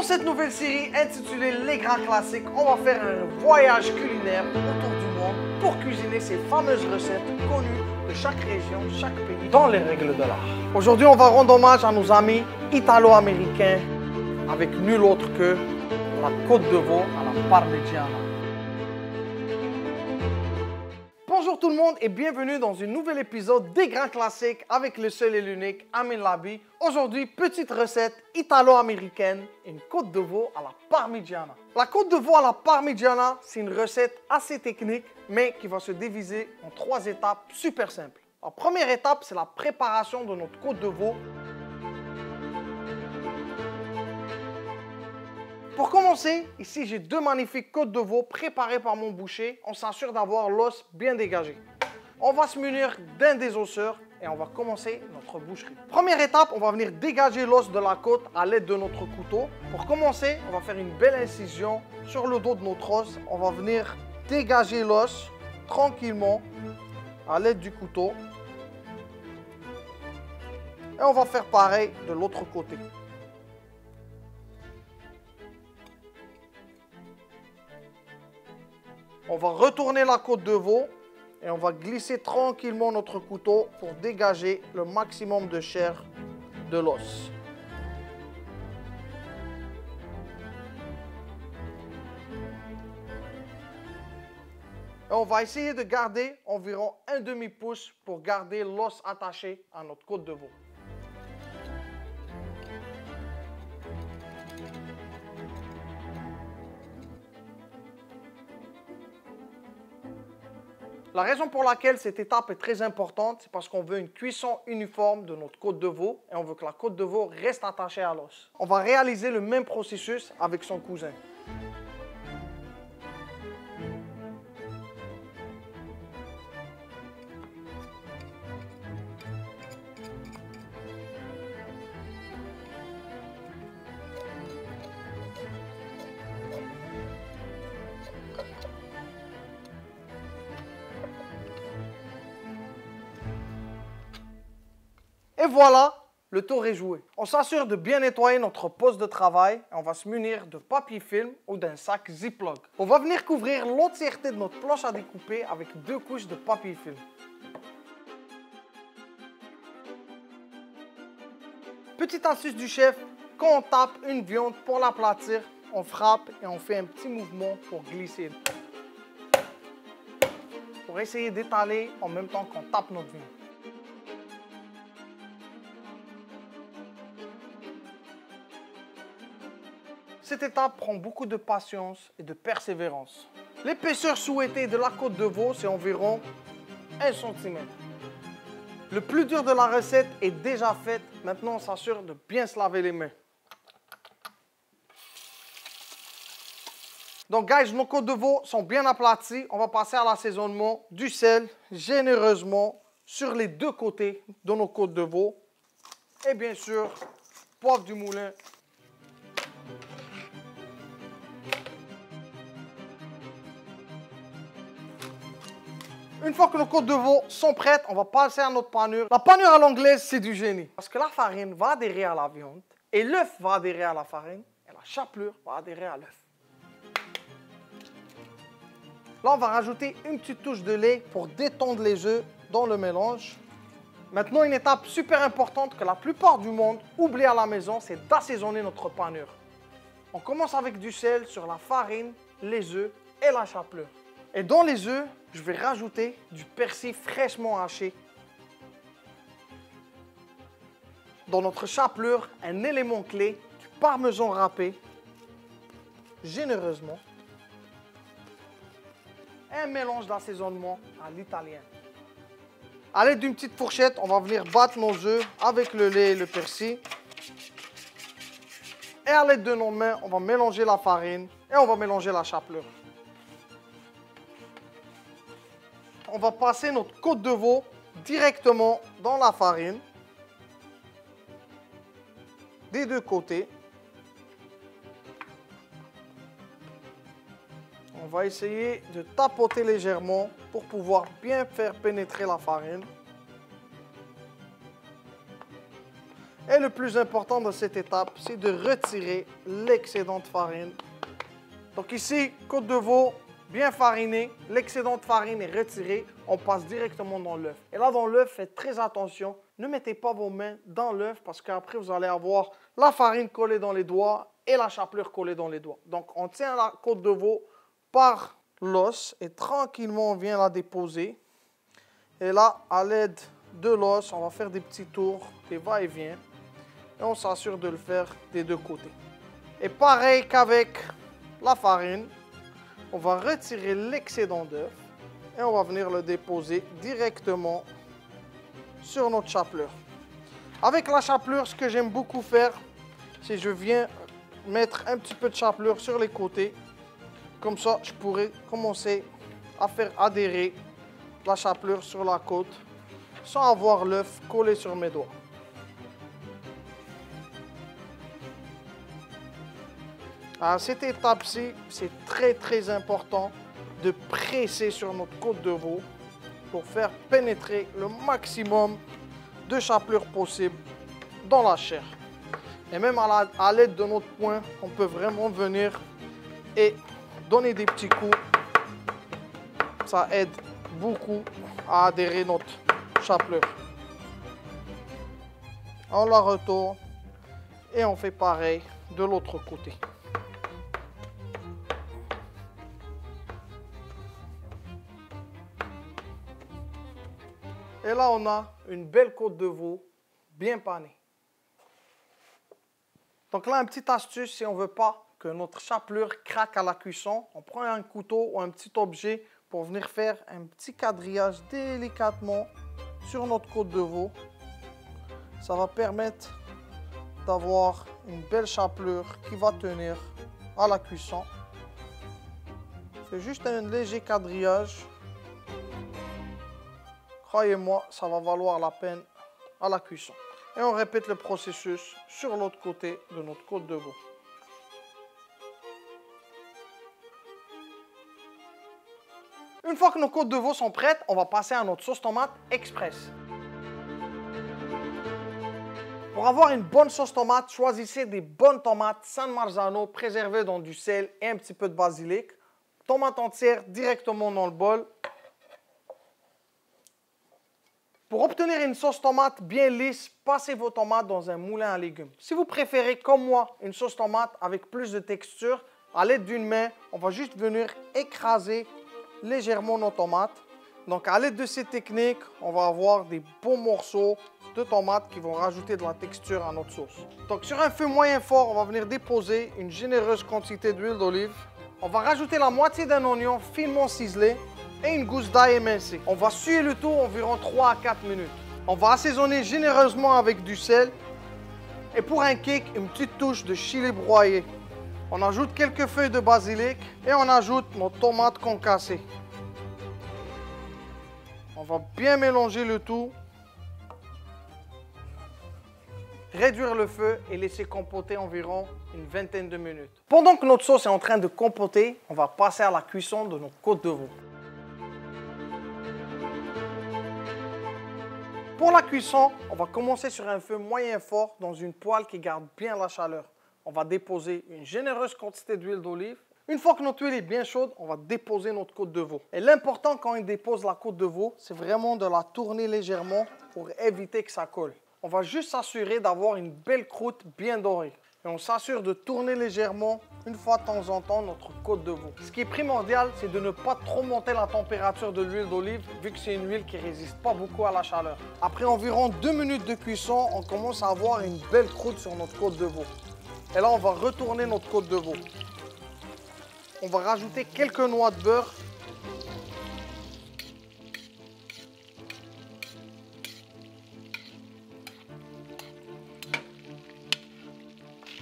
cette nouvelle série intitulée Les Grands Classiques, on va faire un voyage culinaire autour du monde pour cuisiner ces fameuses recettes connues de chaque région, chaque pays, dans les règles de l'art. Aujourd'hui, on va rendre hommage à nos amis italo-américains avec nul autre que la côte de veau à la parmigiana. Bonjour tout le monde et bienvenue dans un nouvel épisode des Grands Classiques avec le seul et l'unique Amin Labi. Aujourd'hui, petite recette italo-américaine, une côte de veau à la parmigiana. La côte de veau à la parmigiana, c'est une recette assez technique, mais qui va se diviser en 3 étapes super simples. La première étape, c'est la préparation de notre côte de veau. Pour commencer, ici j'ai 2 magnifiques côtes de veau préparées par mon boucher. On s'assure d'avoir l'os bien dégagé. On va se munir d'un désosseur et on va commencer notre boucherie. Première étape, on va venir dégager l'os de la côte à l'aide de notre couteau. Pour commencer, on va faire une belle incision sur le dos de notre os. On va venir dégager l'os tranquillement à l'aide du couteau. Et on va faire pareil de l'autre côté. On va retourner la côte de veau et on va glisser tranquillement notre couteau pour dégager le maximum de chair de l'os. Et on va essayer de garder environ un demi-pouce pour garder l'os attaché à notre côte de veau. La raison pour laquelle cette étape est très importante, c'est parce qu'on veut une cuisson uniforme de notre côte de veau et on veut que la côte de veau reste attachée à l'os. On va réaliser le même processus avec son cousin. Et voilà, le tour est joué. On s'assure de bien nettoyer notre poste de travail et on va se munir de papier film ou d'un sac Ziploc. On va venir couvrir l'entièreté de notre planche à découper avec 2 couches de papier film. Petite astuce du chef, quand on tape une viande pour l'aplatir, on frappe et on fait un petit mouvement pour glisser. Pour essayer d'étaler en même temps qu'on tape notre viande. Cette étape prend beaucoup de patience et de persévérance. L'épaisseur souhaitée de la côte de veau, c'est environ 1 cm. Le plus dur de la recette est déjà fait. Maintenant, on s'assure de bien se laver les mains. Donc, guys, nos côtes de veau sont bien aplaties. On va passer à l'assaisonnement du sel généreusement sur les 2 côtés de nos côtes de veau. Et bien sûr, poivre du moulin. Une fois que nos côtes de veau sont prêtes, on va passer à notre panure. La panure à l'anglaise, c'est du génie. Parce que la farine va adhérer à la viande, et l'œuf va adhérer à la farine, et la chapelure va adhérer à l'œuf. Là, on va rajouter une petite touche de lait pour détendre les œufs dans le mélange. Maintenant, une étape super importante que la plupart du monde oublie à la maison, c'est d'assaisonner notre panure. On commence avec du sel sur la farine, les œufs et la chapelure. Et dans les œufs, je vais rajouter du persil fraîchement haché. Dans notre chapelure, un élément clé, du parmesan râpé, généreusement. Et un mélange d'assaisonnement à l'italienne. À l'aide d'une petite fourchette, on va venir battre nos œufs avec le lait et le persil. Et à l'aide de nos mains, on va mélanger la farine et on va mélanger la chapelure. On va passer notre côte de veau directement dans la farine, des 2 côtés. On va essayer de tapoter légèrement pour pouvoir bien faire pénétrer la farine. Et Et le plus important dans cette étape, c'est de retirer l'excédent de farine. Donc ici, côte de veau bien farinée, l'excédent de farine est retiré, on passe directement dans l'œuf. Et là, dans l'œuf, faites très attention, ne mettez pas vos mains dans l'œuf parce qu'après, vous allez avoir la farine collée dans les doigts et la chapelure collée dans les doigts. Donc, on tient la côte de veau par l'os et tranquillement, on vient la déposer. Et là, à l'aide de l'os, on va faire des petits tours, des va-et-vient. Et on s'assure de le faire des deux côtés. Et pareil qu'avec la farine, on va retirer l'excédent d'œuf et on va venir le déposer directement sur notre chapelure. Avec la chapelure, ce que j'aime beaucoup faire, c'est que je viens mettre un petit peu de chapelure sur les côtés. Comme ça, je pourrais commencer à faire adhérer la chapelure sur la côte sans avoir l'œuf collé sur mes doigts. À cette étape-ci, c'est très important de presser sur notre côte de veau pour faire pénétrer le maximum de chapelure possible dans la chair. Et même à l'aide de notre poing, on peut vraiment venir et donner des petits coups. Ça aide beaucoup à adhérer notre chapelure. On la retourne et on fait pareil de l'autre côté. Et là, on a une belle côte de veau bien panée. Donc là, une petite astuce, si on ne veut pas que notre chapelure craque à la cuisson, on prend un couteau ou un petit objet pour venir faire un petit quadrillage délicatement sur notre côte de veau. Ça va permettre d'avoir une belle chapelure qui va tenir à la cuisson. C'est juste un léger quadrillage. Croyez-moi, ça va valoir la peine à la cuisson. Et on répète le processus sur l'autre côté de notre côte de veau. Une fois que nos côtes de veau sont prêtes, on va passer à notre sauce tomate express. Pour avoir une bonne sauce tomate, choisissez des bonnes tomates San Marzano préservées dans du sel et un petit peu de basilic. Tomates entières directement dans le bol. Pour obtenir une sauce tomate bien lisse, passez vos tomates dans un moulin à légumes. Si vous préférez, comme moi, une sauce tomate avec plus de texture, à l'aide d'une main, on va juste venir écraser légèrement nos tomates. Donc, à l'aide de cette technique, on va avoir des beaux morceaux de tomates qui vont rajouter de la texture à notre sauce. Donc, sur un feu moyen fort, on va venir déposer une généreuse quantité d'huile d'olive. On va rajouter la moitié d'un oignon finement ciselé et une gousse d'ail émincée. On va suer le tout environ 3 à 4 minutes. On va assaisonner généreusement avec du sel. Et pour un kick, une petite touche de chili broyé. On ajoute quelques feuilles de basilic et on ajoute nos tomates concassées. On va bien mélanger le tout. Réduire le feu et laisser compoter environ une vingtaine de minutes. Pendant que notre sauce est en train de compoter, on va passer à la cuisson de nos côtes de veau. Pour la cuisson, on va commencer sur un feu moyen fort dans une poêle qui garde bien la chaleur. On va déposer une généreuse quantité d'huile d'olive. Une fois que notre huile est bien chaude, on va déposer notre côte de veau. Et l'important quand on dépose la côte de veau, c'est vraiment de la tourner légèrement pour éviter que ça colle. On va juste s'assurer d'avoir une belle croûte bien dorée. Et on s'assure de tourner légèrement, une fois de temps en temps, notre côte de veau. Ce qui est primordial, c'est de ne pas trop monter la température de l'huile d'olive, vu que c'est une huile qui ne résiste pas beaucoup à la chaleur. Après environ 2 minutes de cuisson, on commence à avoir une belle croûte sur notre côte de veau. Et là, on va retourner notre côte de veau. On va rajouter quelques noix de beurre.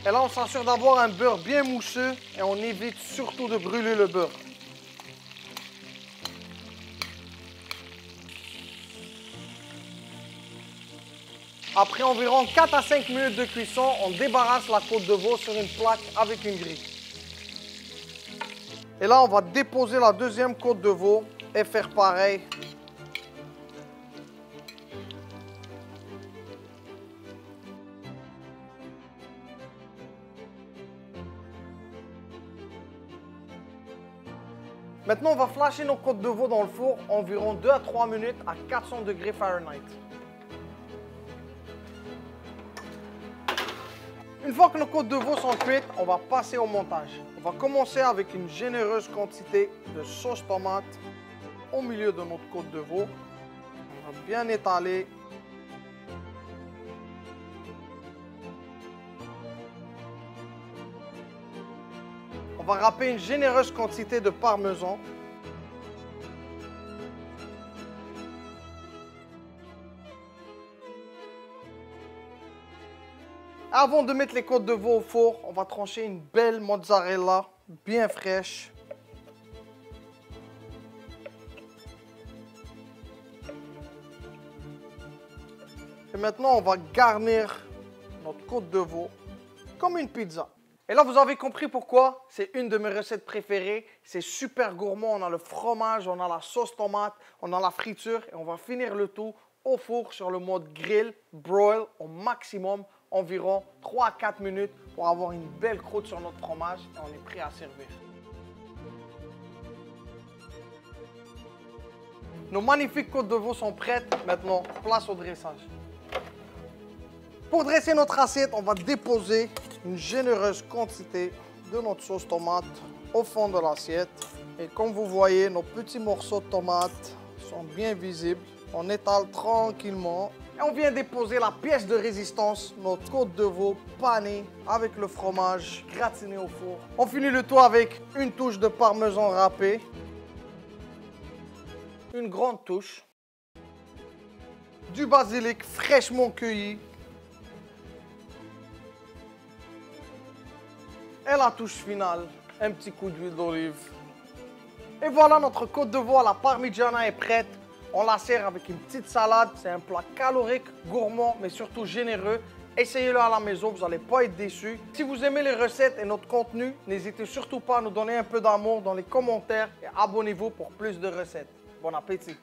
Et là, on s'assure d'avoir un beurre bien mousseux et on évite surtout de brûler le beurre. Après environ 4 à 5 minutes de cuisson, on débarrasse la côte de veau sur une plaque avec une grille. Et là, on va déposer la deuxième côte de veau et faire pareil. Maintenant, on va flasher nos côtes de veau dans le four environ 2 à 3 minutes à 400 degrés Fahrenheit. Une fois que nos côtes de veau sont cuites, on va passer au montage. On va commencer avec une généreuse quantité de sauce tomate au milieu de notre côte de veau. On va bien étaler. On va râper une généreuse quantité de parmesan. Avant de mettre les côtes de veau au four, on va trancher une belle mozzarella bien fraîche. Et maintenant, on va garnir notre côte de veau comme une pizza. Et là, vous avez compris pourquoi c'est une de mes recettes préférées. C'est super gourmand. On a le fromage, on a la sauce tomate, on a la friture. Et on va finir le tout au four sur le mode grill, broil au maximum, environ 3 à 4 minutes pour avoir une belle croûte sur notre fromage. Et on est prêt à servir. Nos magnifiques côtes de veau sont prêtes. Maintenant, place au dressage. Pour dresser notre assiette, on va déposer une généreuse quantité de notre sauce tomate au fond de l'assiette. Et comme vous voyez, nos petits morceaux de tomates sont bien visibles. On étale tranquillement. Et on vient déposer la pièce de résistance, notre côte de veau panée avec le fromage gratiné au four. On finit le tout avec une touche de parmesan râpé. Une grande touche. Du basilic fraîchement cueilli. Et la touche finale, un petit coup d'huile d'olive. Et voilà, notre côte de veau à la parmigiana est prête. On la sert avec une petite salade. C'est un plat calorique, gourmand, mais surtout généreux. Essayez-le à la maison, vous n'allez pas être déçus. Si vous aimez les recettes et notre contenu, n'hésitez surtout pas à nous donner un peu d'amour dans les commentaires et abonnez-vous pour plus de recettes. Bon appétit!